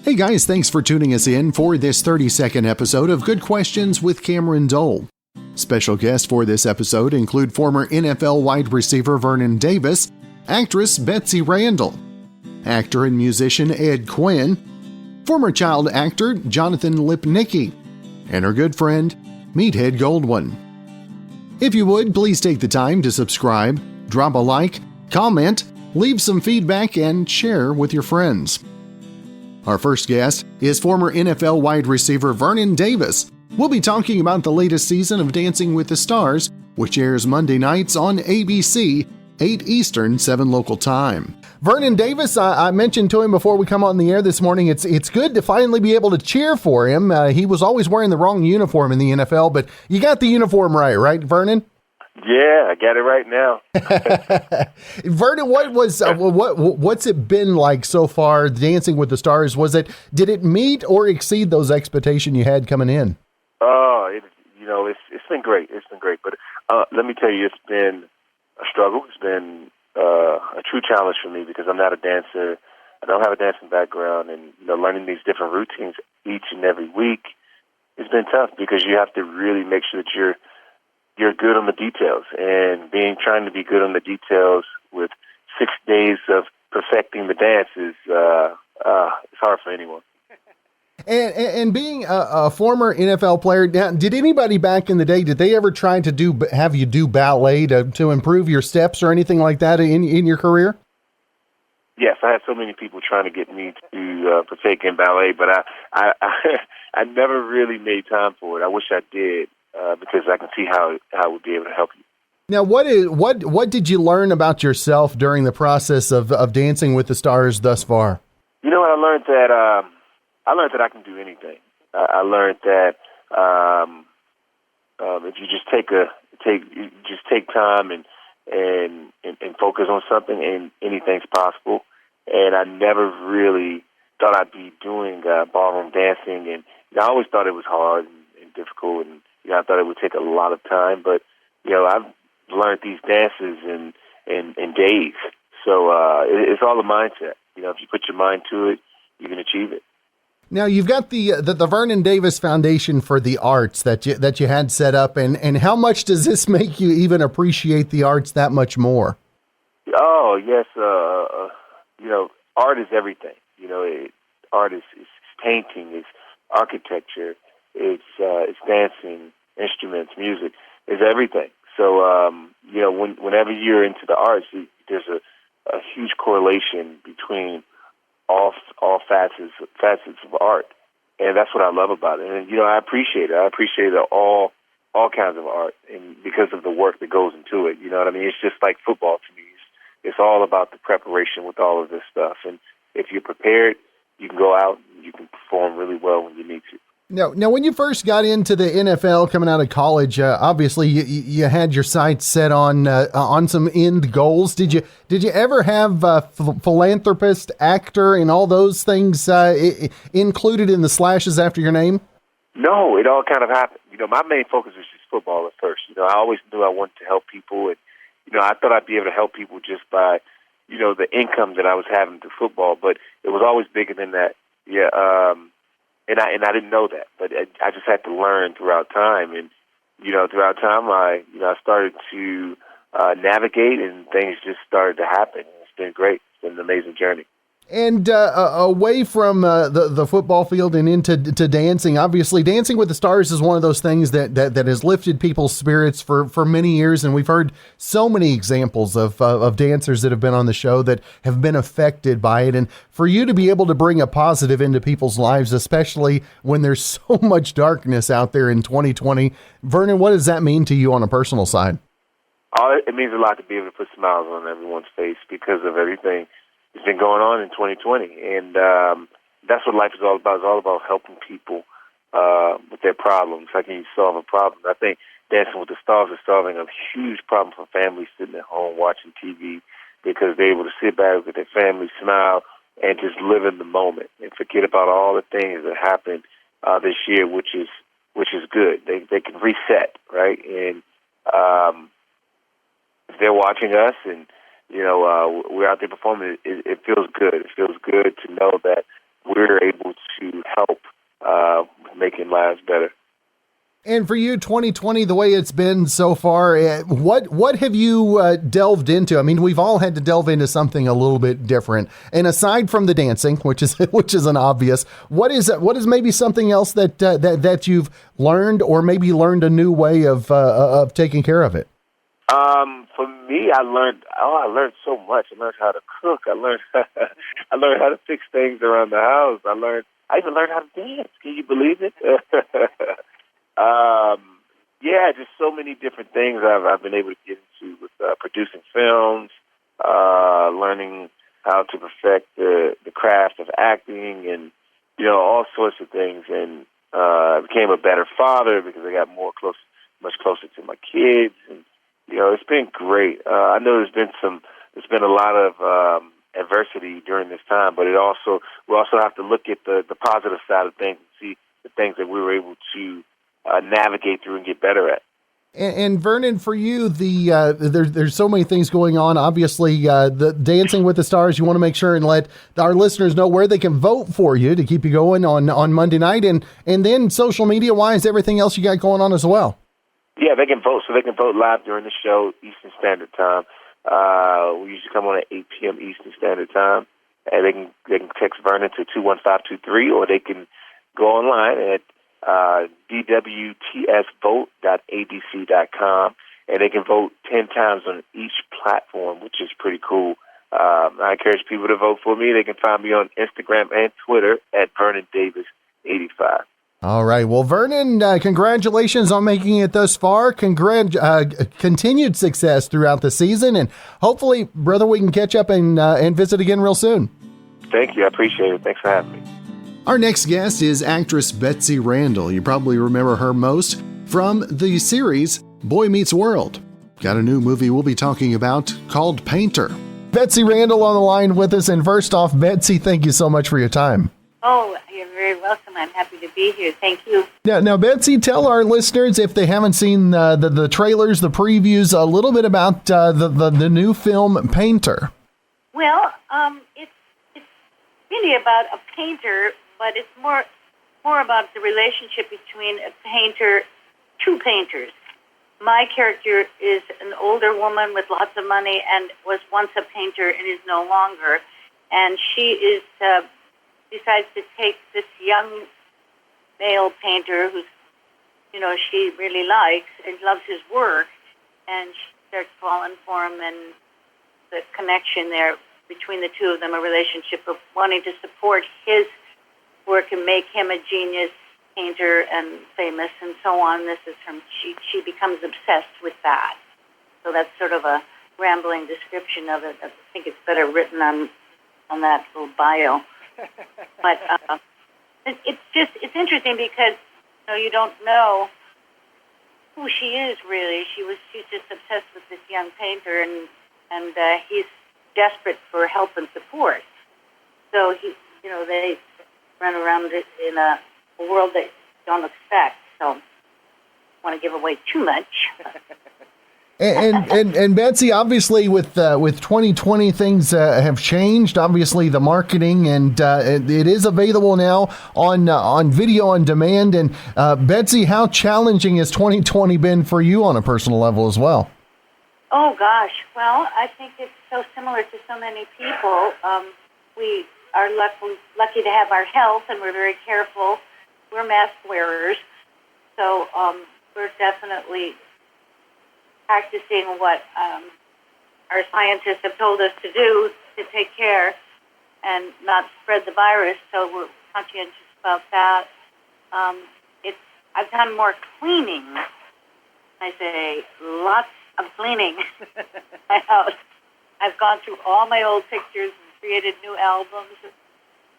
Hey guys, thanks for tuning us in for this 30-second episode of Good Questions with Cameron Dole. Special guests for this episode include former NFL wide receiver Vernon Davis, actress Betsy Randle, actor and musician Ed Quinn, former child actor Jonathan Lipnicki, and our good friend Meathead Goldwyn. If you would, please take the time to subscribe, drop a like, comment, leave some feedback, and share with your friends. Our first guest is former NFL wide receiver Vernon Davis. We'll be talking about the latest season of Dancing with the Stars, which airs Monday nights on ABC, 8 Eastern, 7 local time. Vernon Davis, I mentioned to him before we come on the air this morning, it's good to finally be able to cheer for him. He was always wearing the wrong uniform in the NFL, but you got the uniform right, Vernon? Yeah, I got it right now. Vernon, what's it been like so far, Dancing with the Stars? Did it meet or exceed those expectations you had coming in? Oh, it's been great. It's been great, but let me tell you, it's been a struggle. It's been a true challenge for me because I'm not a dancer. I don't have a dancing background, and learning these different routines each and every week, it's been tough because you have to really make sure that you're good on the details, and trying to be good on the details with 6 days of perfecting the dance is it's hard for anyone. And being a former NFL player, did anybody back in the day, did they ever try to have you do ballet to improve your steps or anything like that in your career? Yes, I had so many people trying to get me to partake in ballet, but I never really made time for it. I wish I did. Because I can see how I would be able to help you. Now, what did you learn about yourself during the process of Dancing with the Stars thus far? I learned that I can do anything. I learned that if you just take time and focus on something, and anything's possible. And I never really thought I'd be doing ballroom dancing, and I always thought it was hard and difficult, and I thought it would take a lot of time, but I've learned these dances in days. So it's all a mindset. If you put your mind to it, you can achieve it. Now you've got the Vernon Davis Foundation for the Arts that you had set up, and how much does this make you even appreciate the arts that much more? Oh yes, art is everything. Art is painting, it's architecture. It's dancing, instruments, music. It's everything. So whenever you're into the arts, there's a huge correlation between all facets of art, and that's what I love about it. And I appreciate it. I appreciate all kinds of art, and because of the work that goes into it. You know what I mean? It's just like football to me. It's all about the preparation with all of this stuff, and if you're prepared, you can go out and you can perform really well when you need to. Now, when you first got into the NFL coming out of college, obviously you had your sights set on some end goals. Did you ever have philanthropist, actor, and all those things included in the slashes after your name? No, it all kind of happened. My main focus was just football at first. I always knew I wanted to help people, and I thought I'd be able to help people just by the income that I was having through football, but it was always bigger than that. Yeah. And I didn't know that, but I just had to learn throughout time, and throughout time I started to navigate, and things just started to happen. It's been great. It's been an amazing journey. And away from the football field and into dancing, obviously Dancing with the Stars is one of those things that has lifted people's spirits for many years. And we've heard so many examples of dancers that have been on the show that have been affected by it. And for you to be able to bring a positive into people's lives, especially when there's so much darkness out there in 2020, Vernon, what does that mean to you on a personal side? It means a lot to be able to put smiles on everyone's face because of everything that's been going on in 2020, and that's what life is all about. It's all about helping people with their problems. How can you solve a problem? I think Dancing with the Stars is solving a huge problem for families sitting at home watching TV because they're able to sit back with their family, smile, and just live in the moment and forget about all the things that happened this year, which is good. They can reset, right? And if they're watching us and we're out there performing, it feels good. It feels good to know that we're able lives better. And for you, 2020, the way it's been so far, what have you delved into? I mean, we've all had to delve into something a little bit different. And aside from the dancing, which is an obvious, what is maybe something else that you've learned, or maybe learned a new way of taking care of it? For me, I learned so much. I learned how to cook. I learned how to fix things around the house. I even learned how to dance. Can you believe it? Yeah, just so many different things I've been able to get into with producing films, learning how to perfect the craft of acting, and all sorts of things. And I became a better father because I got much closer to my kids, and it's been great. I know there's been a lot of adversity during this time, but we also have to look at the positive side of things and see the things that we were able to navigate through and get better at. And Vernon, for you, there's so many things going on. Obviously, the Dancing with the Stars, you want to make sure and let our listeners know where they can vote for you to keep you going on Monday night, and then social media wise, everything else you got going on as well. Yeah, they can vote. So they can vote live during the show, Eastern Standard Time. We usually come on at 8 p.m. Eastern Standard Time, and they can text Vernon to 21523, or they can go online at DWTSvote.abc.com, and they can vote 10 times on each platform, which is pretty cool. I encourage people to vote for me. They can find me on Instagram and Twitter at Vernon Davis 85. All right. Well, Vernon, congratulations on making it thus far. Continued success throughout the season, and hopefully, brother, we can catch up and visit again real soon. Thank you. I appreciate it. Thanks for having me. Our next guest is actress Betsy Randle. You probably remember her most from the series Boy Meets World. Got a new movie we'll be talking about called Painter. Betsy Randle on the line with us. And first off, Betsy, thank you so much for your time. Oh, you're very welcome. I'm happy to be here. Thank you. Now, Betsy, tell our listeners, if they haven't seen the trailers, the previews, a little bit about the new film Painter. Well, it's really about a painter, but it's more about the relationship between two painters. My character is an older woman with lots of money and was once a painter and is no longer. And she decides to take this young male painter who's, she really likes and loves his work, and she starts falling for him, and the connection there between the two of them, a relationship of wanting to support his work and make him a genius painter and famous and so on. This is she becomes obsessed with that. So that's sort of a rambling description of it. I think it's better written on that little bio. But it's interesting because you don't know who she is really. She's just obsessed with this young painter, and he's desperate for help and support. So they run around in a world that you don't expect. So I don't want to give away too much. And Betsy, obviously with 2020 things have changed. Obviously the marketing, and it is available now on video on demand. And Betsy, how challenging has 2020 been for you on a personal level as well? Oh gosh, well, I think it's so similar to so many people. We are lucky to have our health, and we're very careful. We're mask wearers, so we're definitely practicing what our scientists have told us to do to take care and not spread the virus. So we're conscientious about that. I've done more cleaning. I say lots of cleaning my house. I've gone through all my old pictures and created new albums.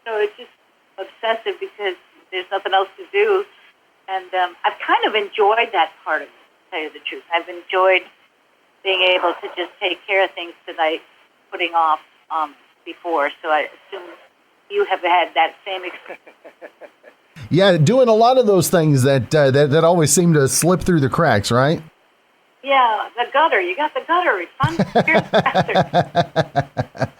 So it's just obsessive because there's nothing else to do. And I've kind of enjoyed that part of it, to tell you the truth. I've enjoyed being able to just take care of things that I putting off before. So I assume you have had that same experience. Yeah, doing a lot of those things that always seem to slip through the cracks, right? Yeah, the gutter. You got the gutter. It's fun. Here's the gutter.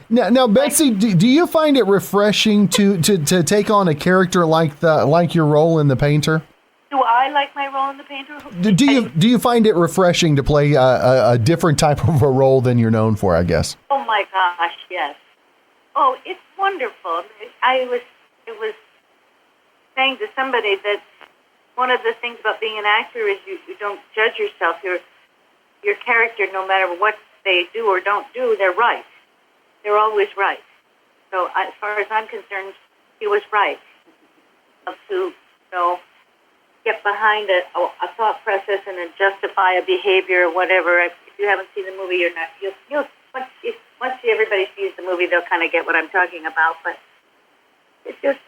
Now, Betsy, do you find it refreshing to take on a character like your role in The Painter? Do I like my role in The Painter? Do you find it refreshing to play a different type of a role than you're known for, I guess? Oh my gosh, yes. Oh, it's wonderful. It was saying to somebody that one of the things about being an actor is you don't judge yourself. Your character, no matter what they do or don't do, they're right. They're always right. So as far as I'm concerned, he was right. To get behind a thought process and then justify a behavior or whatever. If you haven't seen the movie, you're not. You'll once everybody sees the movie, they'll kind of get what I'm talking about. But it's just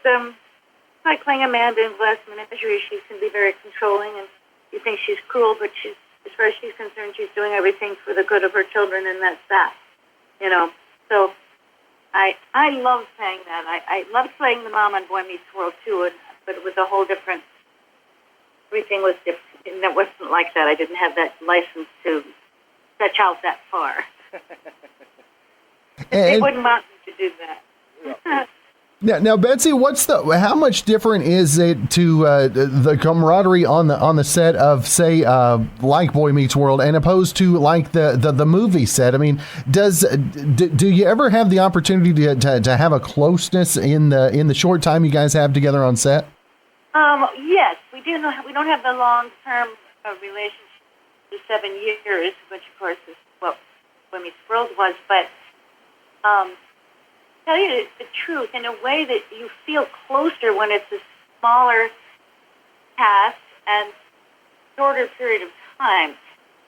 like playing Amanda in Glass Menagerie. She can be very controlling, and you think she's cruel, but as far as she's concerned, she's doing everything for the good of her children, and that's that. So I love playing that. I loved playing the mom on Boy Meets World too, but it was a whole different. Everything was different. And it wasn't like that. I didn't have that license to stretch out that far. They wouldn't want me to do that. Now, Betsy, how much different is it to the camaraderie on the set of, say, like Boy Meets World, and opposed to like the movie set? I mean, do you ever have the opportunity to have a closeness in the short time you guys have together on set? Yes, we do. We don't have the long-term relationship for 7 years, which of course is what Boy Meets World was. But tell you the truth, in a way that you feel closer when it's a smaller cast and shorter period of time.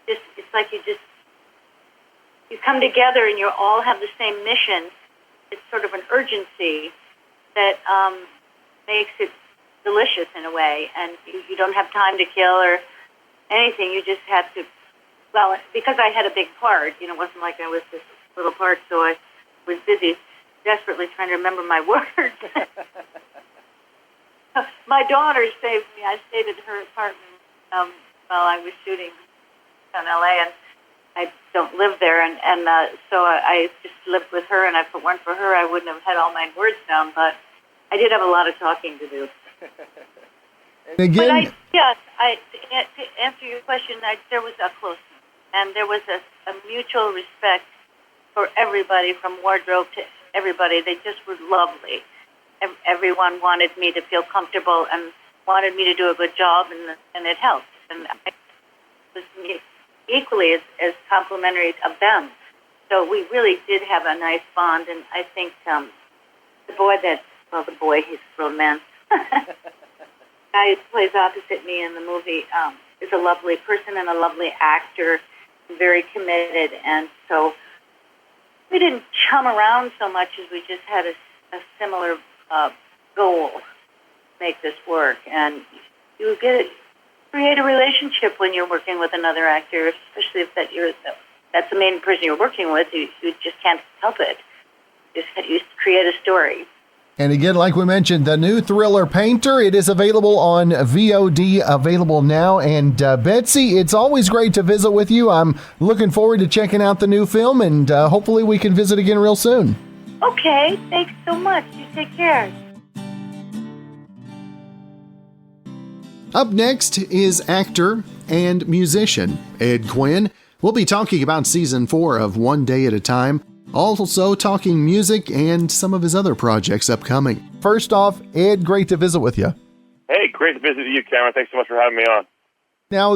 It's like you come together and you all have the same mission. It's sort of an urgency that makes it delicious in a way, and you don't have time to kill or anything. You just have to, well, because I had a big part, it wasn't like I was this little part, so I was busy desperately trying to remember my words. My daughter saved me. I stayed at her apartment while I was shooting in L.A., and I don't live there, and so I just lived with her, and if it weren't for her, I wouldn't have had all my words down, but I did have a lot of talking to do. Again, to answer your question, there was a closeness, and there was a mutual respect for everybody, from wardrobe to everybody. They just were lovely. Everyone wanted me to feel comfortable and wanted me to do a good job, and it helped. And I was equally as complimentary of them. So we really did have a nice bond, and I think the boy, he's a grown man. Guy who plays opposite me in the movie is a lovely person and a lovely actor, very committed, and so we didn't chum around so much as we just had a similar goal to make this work. And you create a relationship when you're working with another actor, especially if that's the main person you're working with. You just can't help it. You create a story. And again, like we mentioned, the new thriller Painter, it is available on VOD, available now. And Betsy, it's always great to visit with you. I'm looking forward to checking out the new film, and hopefully we can visit again real soon. Okay, thanks so much. You take care. Up next is actor and musician Ed Quinn. We'll be talking about Season 4 of One Day at a Time. Also talking music and some of his other projects upcoming. First off, Ed, great to visit with you. Hey, great to visit you, Cameron. Thanks so much for having me on. Now,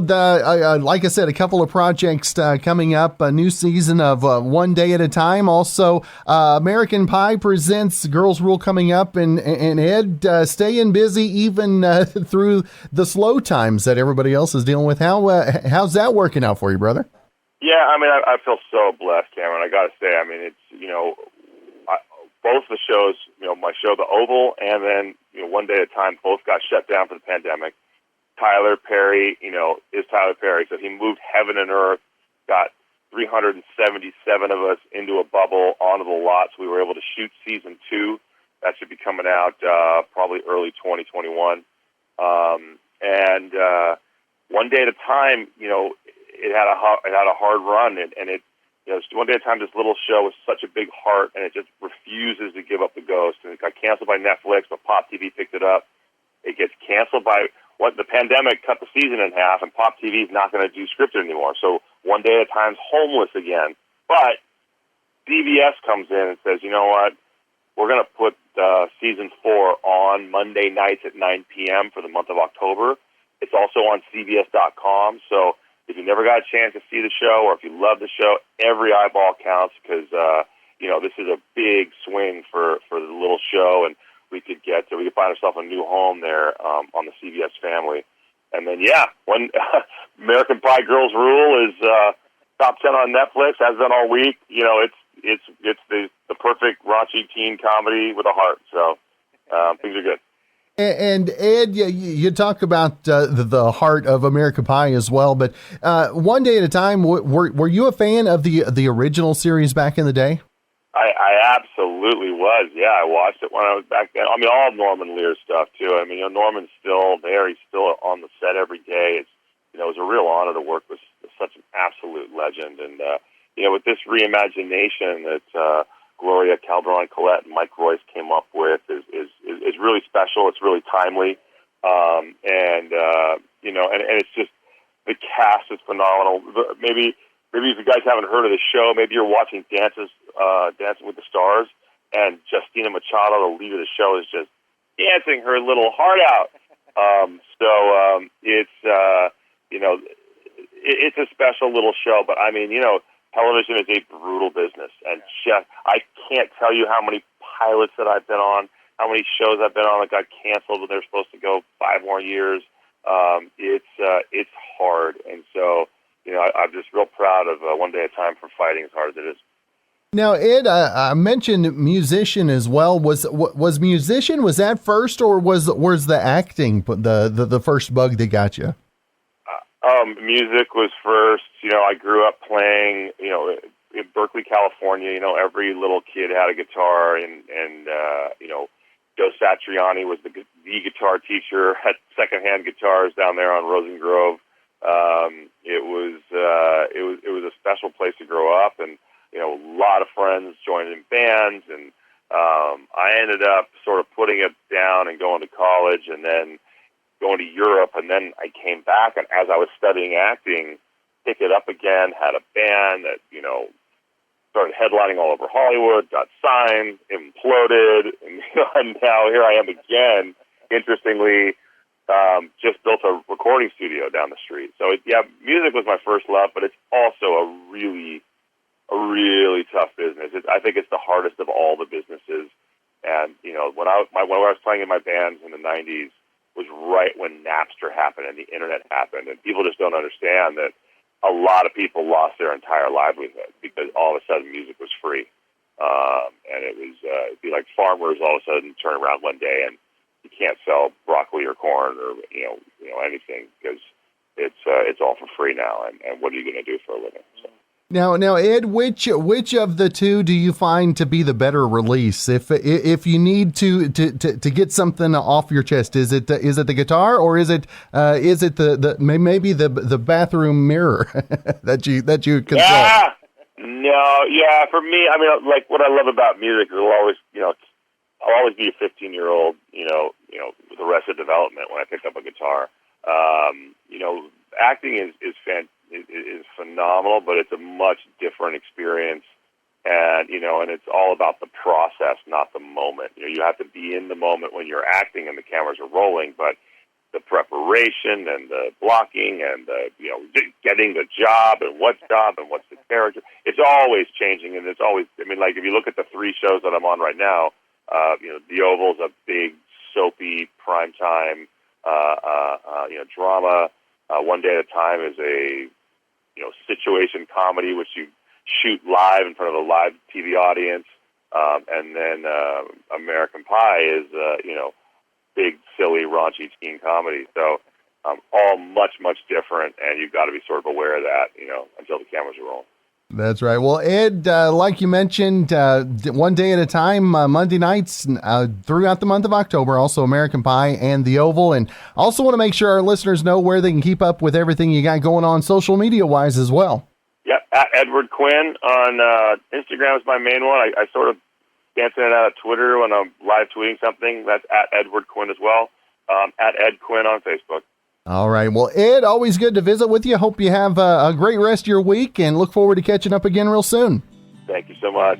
like I said, a couple of projects coming up, a new season of One Day at a Time. Also, American Pie presents Girls Rule coming up, and Ed, staying busy even through the slow times that everybody else is dealing with. How's that working out for you, brother? Yeah, I mean, I feel so blessed, Cameron. I got to say, I mean, it's, both the shows, my show, The Oval, and then, One Day at a Time, both got shut down for the pandemic. Tyler Perry, is Tyler Perry. So he moved heaven and earth, got 377 of us into a bubble onto the lot. So we were able to shoot Season 2. That should be coming out probably early 2021. And One Day at a Time, it had a hard run, and it One Day at a Time, this little show with such a big heart, and it just refuses to give up the ghost. And it got canceled by Netflix, but Pop TV picked it up. It gets canceled by the pandemic cut the season in half, and Pop TV is not going to do scripted anymore. So One Day at a Time's homeless again. But DVS comes in and says, you know what? We're going to put season 4 on Monday nights at 9 p.m. for the month of October. It's also on CBS.com. So if you never got a chance to see the show, or if you love the show, every eyeball counts, because this is a big swing for the little show, and we could find ourselves a new home there on the CBS family. And then when American Pie Girls Rule is top 10 on Netflix, has been all week. It's the perfect raunchy teen comedy with a heart. So things are good. And Ed, you talk about the heart of American Pie as well, but One Day at a Time, were you a fan of the original series back in the day? I absolutely was. Yeah, I watched it when I was back then. I mean, all Norman Lear stuff too. I mean, Norman's still there. He's still on the set every day. It was a real honor to work with such an absolute legend. And with this reimagination that Gloria Calderon-Collette and Mike Royce came up with is really special. It's really timely, and it's just, the cast is phenomenal. Maybe if you guys haven't heard of the show, maybe you're watching Dancing with the Stars, and Justina Machado, the lead of the show, is just dancing her little heart out. It's a special little show. But I mean, television is a brutal business, and I can't tell you how many pilots that I've been on, how many shows I've been on that got canceled when they're supposed to go 5 more years. It's hard, and so I'm just real proud of One Day at a Time for fighting as hard as it is. Now, Ed, I mentioned musician as well. Was musician, was that first, or was the acting the first bug that got you? Music was first. I grew up playing, in Berkeley, California. Every little kid had a guitar, and Joe Satriani was the guitar teacher, had secondhand guitars down there on Rosengrove. It was a special place to grow up, and a lot of friends joined in bands, and I ended up sort of putting it down and going to college, and then going to Europe, and then I came back, and as I was studying acting, picked it up again, had a band that, started headlining all over Hollywood, got signed, imploded, and now here I am again, interestingly, just built a recording studio down the street. So, music was my first love, but it's also a really tough business. I think it's the hardest of all the businesses, and, when I was playing in my bands in the 90s, was right when Napster happened and the internet happened, and people just don't understand that a lot of people lost their entire livelihood because all of a sudden music was free, and it was it'd be like farmers all of a sudden turn around one day and you can't sell broccoli or corn or anything because it's all for free now, and what are you going to do for a living? So. Now, Ed, which of the two do you find to be the better release? If you need to get something off your chest, is it the guitar, or is it maybe the bathroom mirror that you control? Yeah, no, yeah. For me, I mean, like what I love about music is I'll always be a 15-year-old, with Arrested Development when I pick up a guitar. Acting is phenomenal, but it's a much different experience, and it's all about the process, not the moment. You have to be in the moment when you're acting and the cameras are rolling, but the preparation and the blocking and the getting the job and what's the character, it's always changing, and it's always, like if you look at the 3 shows that I'm on right now, The Oval's a big soapy primetime drama. One Day at a Time is a situation comedy, which you shoot live in front of a live TV audience, and then American Pie is big, silly, raunchy teen comedy. So all much different, and you've got to be sort of aware of that, until the cameras are rolling. That's right. Well, Ed, like you mentioned, One Day at a Time, Monday nights throughout the month of October, also American Pie and The Oval. And also want to make sure our listeners know where they can keep up with everything you got going on social media-wise as well. Yep, at Edward Quinn on Instagram is my main one. I sort of dancing it out of Twitter when I'm live tweeting something. That's at Edward Quinn as well. At Ed Quinn on Facebook. All right. Well, Ed, always good to visit with you. Hope you have a great rest of your week and look forward to catching up again real soon. Thank you so much.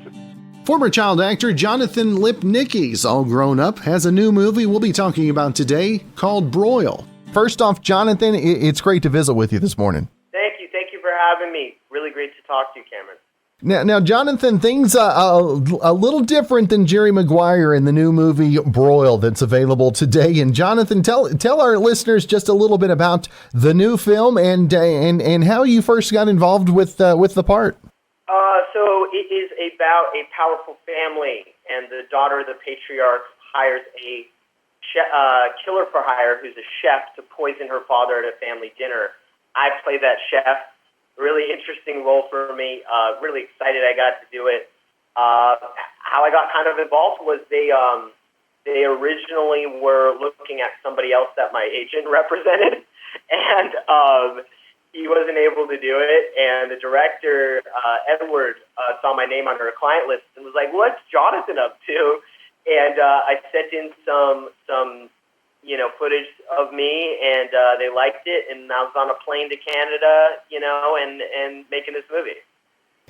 Former child actor Jonathan Lipnicki's all grown up, has a new movie we'll be talking about today called Broil. First off, Jonathan, it's great to visit with you this morning. Thank you. Thank you for having me. Really great to talk to you, Cameron. Now, Jonathan, things a little different than Jerry Maguire in the new movie Broil that's available today. And Jonathan, tell our listeners just a little bit about the new film and how you first got involved with the part. So it is about a powerful family, and the daughter of the patriarch hires a killer for hire who's a chef to poison her father at a family dinner. I play that chef. Really interesting role for me. Really excited I got to do it. How I got kind of involved was they originally were looking at somebody else that my agent represented, and he wasn't able to do it. And the director, Edward, saw my name on her client list and was like, "What's Jonathan up to?" And I sent in some footage of me, and they liked it, and I was on a plane to Canada, and making this movie.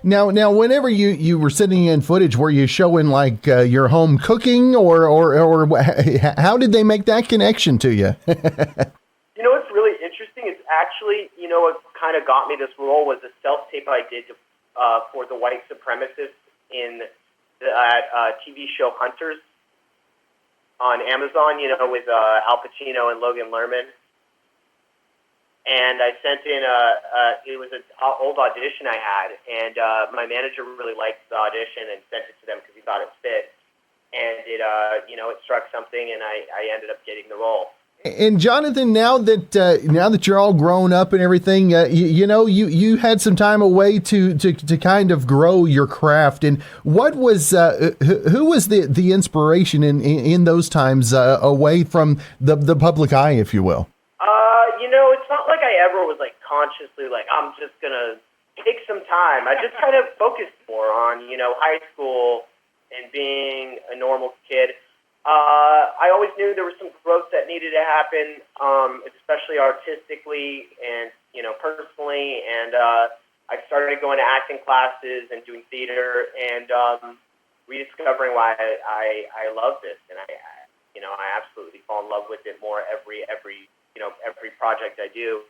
Now, whenever you were sending in footage, were you showing like your home cooking, or how did they make that connection to you? What's really interesting is actually, what kind of got me this role was a self-tape I did for the white supremacists in that TV show Hunters on Amazon, with Al Pacino and Logan Lerman. And I sent in it was an old audition I had, and my manager really liked the audition and sent it to them because he thought it fit. And it, it struck something, and I ended up getting the role. And Jonathan, now that you're all grown up and everything, you had some time away to kind of grow your craft. And what was who was the inspiration in those times away from the public eye, if you will? It's not like I ever was like consciously like I'm just gonna take some time. I just kind of focused more on high school and being a normal kid. I always knew there was some growth that needed to happen, especially artistically and, personally. And I started going to acting classes and doing theater and rediscovering why I love this. And I absolutely fall in love with it more every project I do.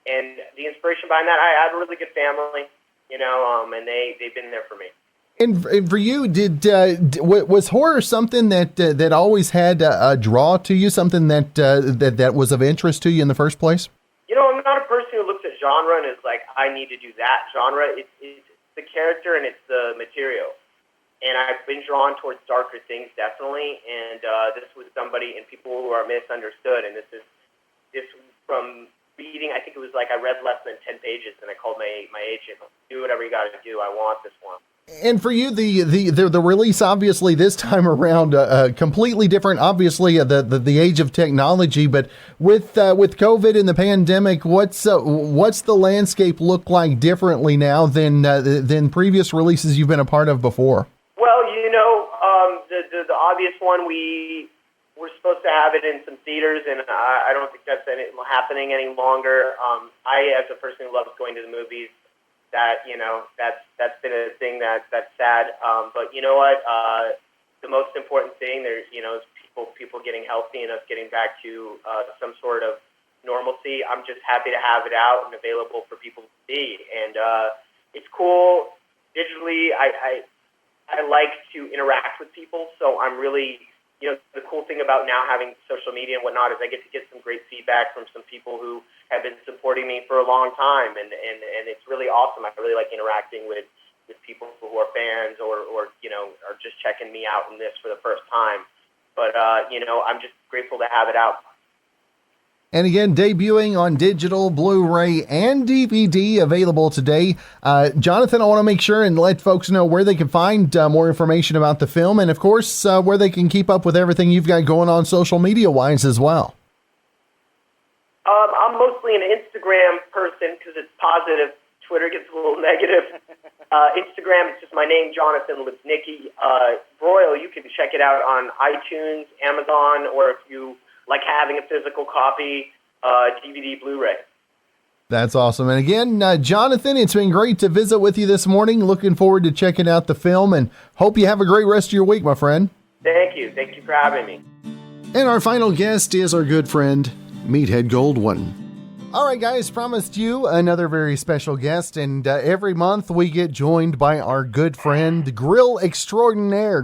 And the inspiration behind that, I had a really good family, and they've been there for me. And for you, was horror something that always had a draw to you, something that was of interest to you in the first place? I'm not a person who looks at genre and is like, I need to do that genre. It's the character and it's the material. And I've been drawn towards darker things, definitely. And this was somebody and people who are misunderstood. And this from reading, I think it was like I read less than 10 pages, and I called my agent, do whatever you got to do. I want this one. And for you, the release, obviously this time around, completely different. Obviously, the age of technology, but with COVID and the pandemic, what's the landscape look like differently now than previous releases you've been a part of before? Well, the obvious one, we were supposed to have it in some theaters, and I don't think that's happening any longer. I, as a person who loves going to the movies, that's been a thing that's sad. But you know what? The most important thing is people getting healthy and us getting back to some sort of normalcy. I'm just happy to have it out and available for people to see, and it's cool. Digitally, I like to interact with people, so I'm really. The cool thing about now having social media and whatnot is I get to get some great feedback from some people who have been supporting me for a long time, and it's really awesome. I really like interacting with people who are fans or are just checking me out in this for the first time. But, I'm just grateful to have it out. And again, debuting on digital, Blu-ray, and DVD, available today. Jonathan, I want to make sure and let folks know where they can find more information about the film, and of course, where they can keep up with everything you've got going on social media-wise as well. I'm mostly an Instagram person because it's positive Twitter gets a little negative. Instagram, it's just my name, Jonathan Lipnicki. Broil, you can check it out on iTunes, Amazon, or if you like having a physical copy, DVD, Blu-ray. That's awesome. And again, Jonathan, it's been great to visit with you this morning. Looking forward to checking out the film and hope you have a great rest of your week, my friend. Thank you. Thank you for having me. And our final guest is our good friend, Meathead Goldwyn. All right, guys, promised you another very special guest, and every month we get joined by our good friend, grill man extraordinaire,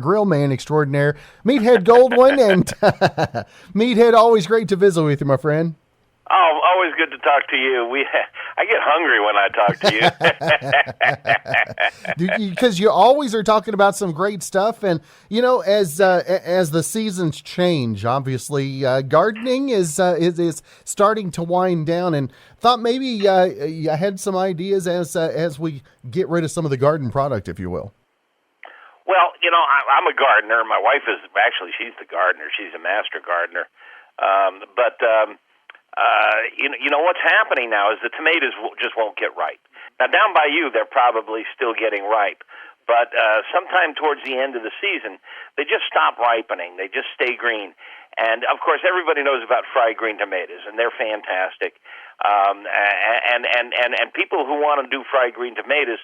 Meathead Goldwyn. And Meathead, always great to visit with you, my friend. Oh, always good to talk to you. I get hungry when I talk to you. Because you always are talking about some great stuff. And, you know, as the seasons change, obviously, gardening is starting to wind down. And thought maybe I had some ideas as we get rid of some of the garden product, if you will. Well, you know, I'm a gardener. My wife she's the gardener. She's a master gardener. You know what's happening now is the tomatoes just won't get ripe. Now, down by you, they're probably still getting ripe, but sometime towards the end of the season, they just stop ripening. They just stay green. And, of course, everybody knows about fried green tomatoes, and they're fantastic. And people who want to do fried green tomatoes,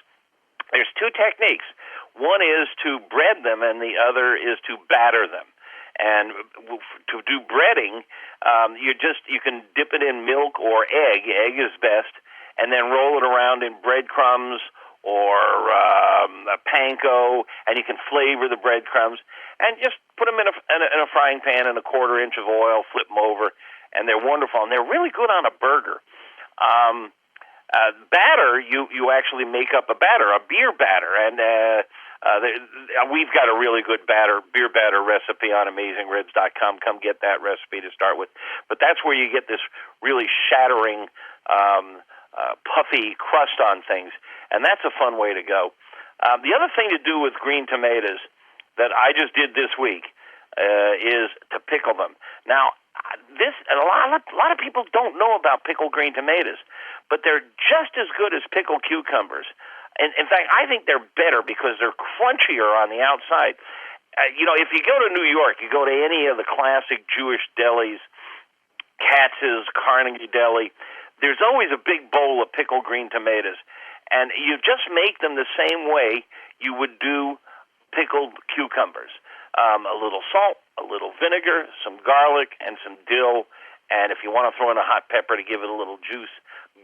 there's two techniques. One is to bread them, and the other is to batter them. And to do breading, you can dip it in milk or egg. Egg is best, and then roll it around in breadcrumbs or panko, and you can flavor the breadcrumbs and just put them in a frying pan in a 1/4 inch of oil. Flip them over, and they're wonderful, and they're really good on a burger. Batter, you actually make up a batter, a beer batter, and we've got a really good beer batter recipe on AmazingRibs.com. Come get that recipe to start with. But that's where you get this really shattering, puffy crust on things, and that's a fun way to go. The other thing to do with green tomatoes that I just did this week is to pickle them. Now, a lot of people don't know about pickled green tomatoes, but they're just as good as pickled cucumbers. And in fact, I think they're better because they're crunchier on the outside. If you go to New York, you go to any of the classic Jewish delis, Katz's, Carnegie Deli, there's always a big bowl of pickled green tomatoes. And you just make them the same way you would do pickled cucumbers. A little salt, a little vinegar, some garlic, and some dill. And if you want to throw in a hot pepper to give it a little juice,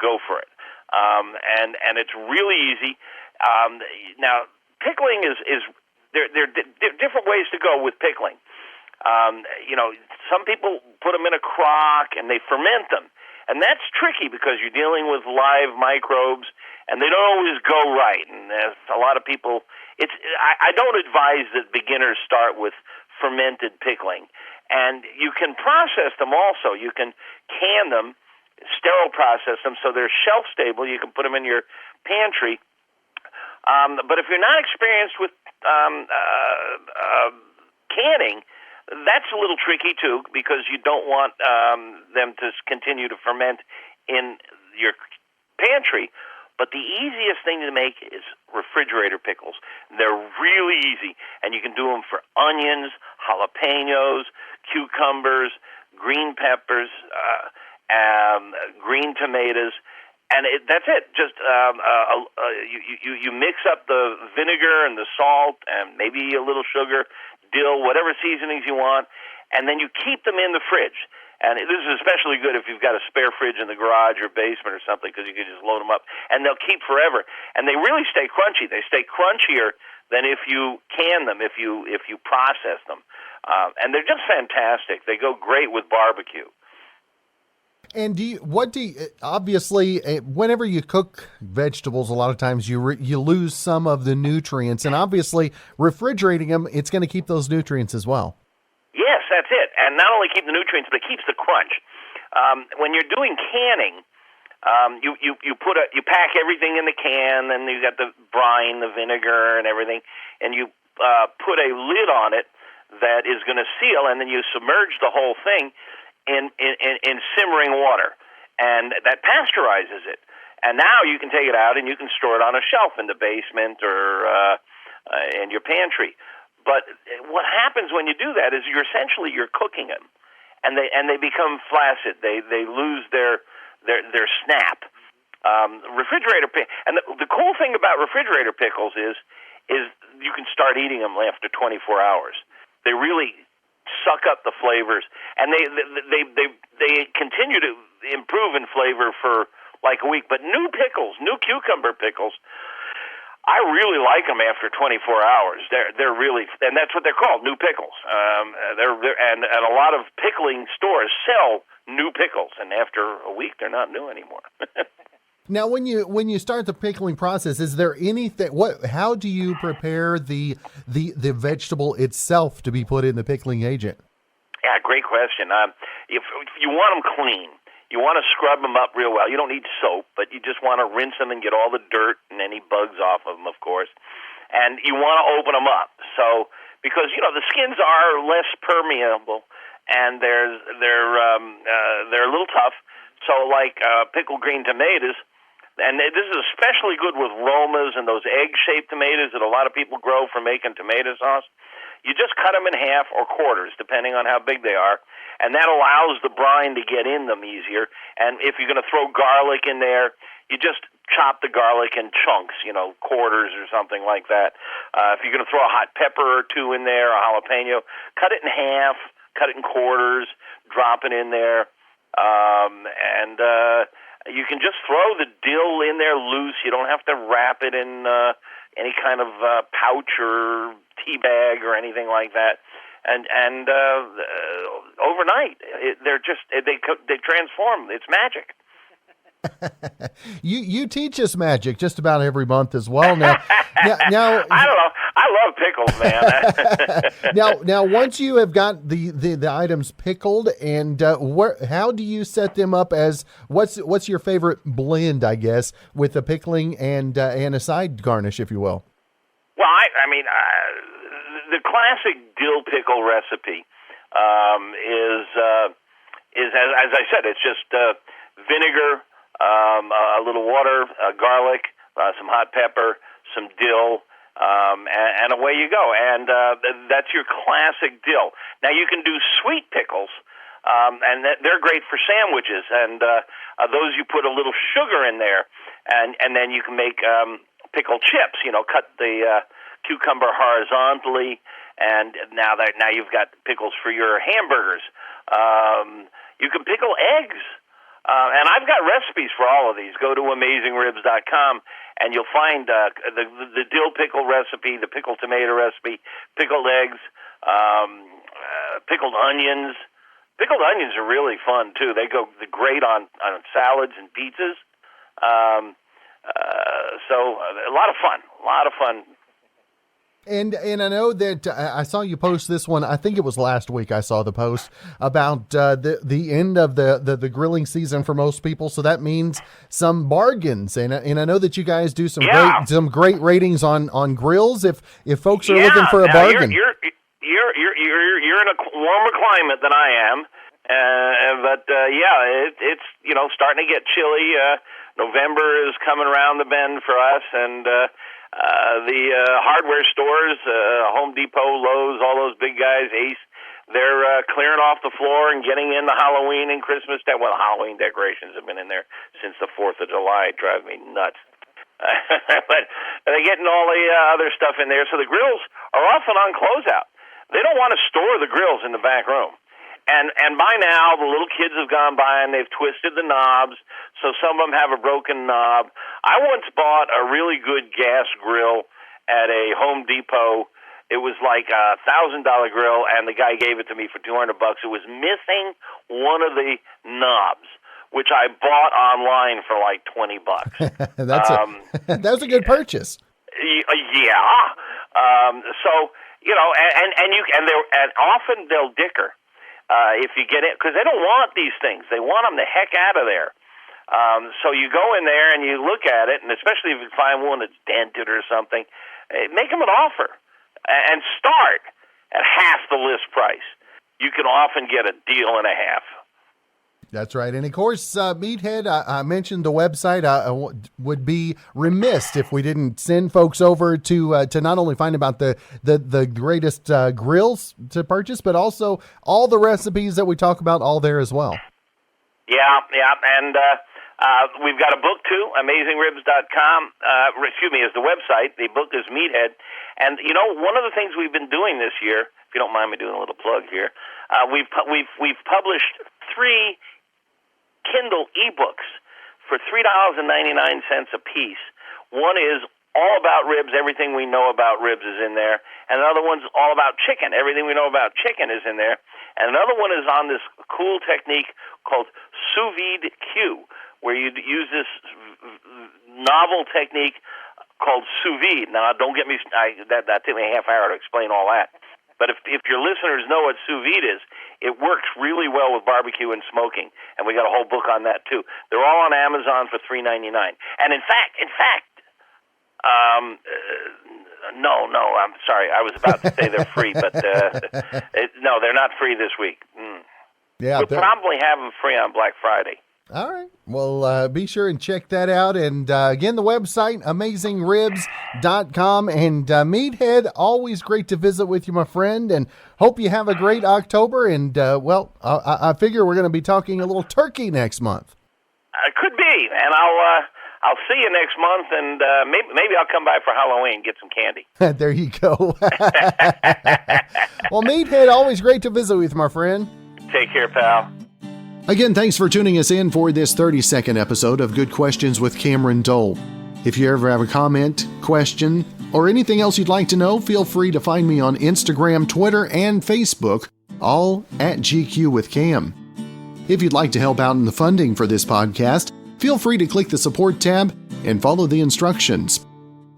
go for it. And it's really easy. Now, pickling is there are different ways to go with pickling. Some people put them in a crock and they ferment them. And that's tricky because you're dealing with live microbes, and they don't always go right. And there's a lot of people. I don't advise that beginners start with fermented pickling. And you can process them also. You can can them, sterile process them so they're shelf stable. You can put them in your pantry. But if you're not experienced with canning, that's a little tricky too, because you don't want them to continue to ferment in your pantry. But the easiest thing to make is refrigerator pickles. They're really easy, and you can do them for onions, jalapenos, cucumbers, green peppers, green tomatoes, and that's it. Just you mix up the vinegar and the salt and maybe a little sugar, dill, whatever seasonings you want, and then you keep them in the fridge. And this is especially good if you've got a spare fridge in the garage or basement or something, because you can just load them up, and they'll keep forever. And they really stay crunchy. They stay crunchier than if you can them, if you process them. And they're just fantastic. They go great with barbecue. And obviously, whenever you cook vegetables, a lot of times you lose some of the nutrients, and obviously refrigerating them, it's going to keep those nutrients as well. Yes, that's it. And not only keep the nutrients, but it keeps the crunch. When you're doing canning, you pack everything in the can, and you got the brine, the vinegar, and everything, and you put a lid on it that is going to seal, and then you submerge the whole thing in simmering water, and that pasteurizes it. And now you can take it out and you can store it on a shelf in the basement or in your pantry. But what happens when you do that is you're cooking them, and they become flaccid. They lose their snap. And the cool thing about refrigerator pickles is you can start eating them after 24 hours. They really suck up the flavors, and they continue to improve in flavor for like a week. But new cucumber pickles, I really like them after 24 hours. They're really, and that's what they're called, new pickles. And a lot of pickling stores sell new pickles, and after a week, they're not new anymore. Now, when you start the pickling process, is there anything? How do you prepare the vegetable itself to be put in the pickling agent? Yeah, great question. If you want them clean, you want to scrub them up real well. You don't need soap, but you just want to rinse them and get all the dirt and any bugs off of them, of course. And you want to open them up. So, because, the skins are less permeable and they're a little tough. So like pickled green tomatoes, and this is especially good with Romas and those egg-shaped tomatoes that a lot of people grow for making tomato sauce. You just cut them in half or quarters, depending on how big they are, and that allows the brine to get in them easier. And if you're going to throw garlic in there, you just chop the garlic in chunks, quarters or something like that. If you're going to throw a hot pepper or two in there, a jalapeno, cut it in half, cut it in quarters, drop it in there, and you can just throw the dill in there loose. You don't have to wrap it in any kind of pouch or tea bag or anything like that. And overnight, they transform. It's magic. You teach us magic just about every month as well. Now I don't know. I love pickles, man. now, once you have got the items pickled, and how do you set them up as what's your favorite blend? I guess with the pickling and a side garnish, if you will. Well, I mean, the classic dill pickle recipe is as I said, it's just vinegar. A little water, garlic, some hot pepper, some dill, and away you go. And that's your classic dill. Now, you can do sweet pickles, and they're great for sandwiches. And those you put a little sugar in there, and then you can make pickle chips. Cut the cucumber horizontally, and now you've got pickles for your hamburgers. You can pickle eggs. And I've got recipes for all of these. Go to AmazingRibs.com, and you'll find the dill pickle recipe, the pickled tomato recipe, pickled eggs, pickled onions. Pickled onions are really fun, too. They go great on salads and pizzas. So a lot of fun. And I know that I saw you post this one. I think it was last week. I saw the post about the end of the grilling season for most people. So that means some bargains. And I know that you guys do some great ratings on grills. If folks are looking for a bargain, you're in a warmer climate than I am. But it's starting to get chilly. November is coming around the bend for us, and the hardware stores, Home Depot, Lowe's, all those big guys, Ace, they're clearing off the floor and getting in the Halloween and Christmas. Halloween decorations have been in there since the 4th of July. It drives me nuts. But they're getting all the other stuff in there. So the grills are often on closeout. They don't want to store the grills in the back room. And by now, the little kids have gone by and they've twisted the knobs, so some of them have a broken knob. I once bought a really good gas grill at a Home Depot. It was like a $1,000 grill, and the guy gave it to me for $200. It was missing one of the knobs, which I bought online for like $20. That was a good purchase. Yeah. So and often they'll dicker. If you get it, because they don't want these things. They want them the heck out of there. So you go in there and you look at it, and especially if you find one that's dented or something, make them an offer and start at half the list price. You can often get a deal and a half. That's right. And of course, Meathead, I mentioned the website. I would be remiss if we didn't send folks over to not only find about the greatest grills to purchase, but also all the recipes that we talk about all there as well. Yeah. And we've got a book, too, AmazingRibs.com. Is the website. The book is Meathead. And, one of the things we've been doing this year, if you don't mind me doing a little plug here, we've published 3 Kindle ebooks for $3.99 a piece. One is all about ribs. Everything we know about ribs is in there. And another one's all about chicken. Everything we know about chicken is in there. And another one is on this cool technique called sous vide Q, where you use this novel technique called sous vide. Now, don't get me, that took me a half hour to explain all that. But if your listeners know what sous vide is, it works really well with barbecue and smoking, and we got a whole book on that too. They're all on Amazon for $3.99. And in fact, no, I'm sorry, I was about to say they're free, but no, they're not free this week. Yeah, we'll probably have them free on Black Friday. All right. Well, be sure and check that out. And again, the website, AmazingRibs.com. And Meathead, always great to visit with you, my friend. And hope you have a great October. And, I figure we're going to be talking a little turkey next month. Could be. And I'll see you next month. And maybe I'll come by for Halloween and get some candy. There you go. Well, Meathead, always great to visit with you, my friend. Take care, pal. Again, thanks for tuning us in for this 32nd episode of Good Questions with Cameron Dole. If you ever have a comment, question, or anything else you'd like to know, feel free to find me on Instagram, Twitter, and Facebook, all at GQwithCam. If you'd like to help out in the funding for this podcast, feel free to click the support tab and follow the instructions.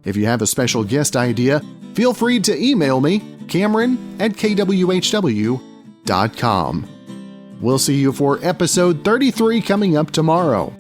If you have a special guest idea, feel free to email me, Cameron@kwhw.com. We'll see you for episode 33 coming up tomorrow.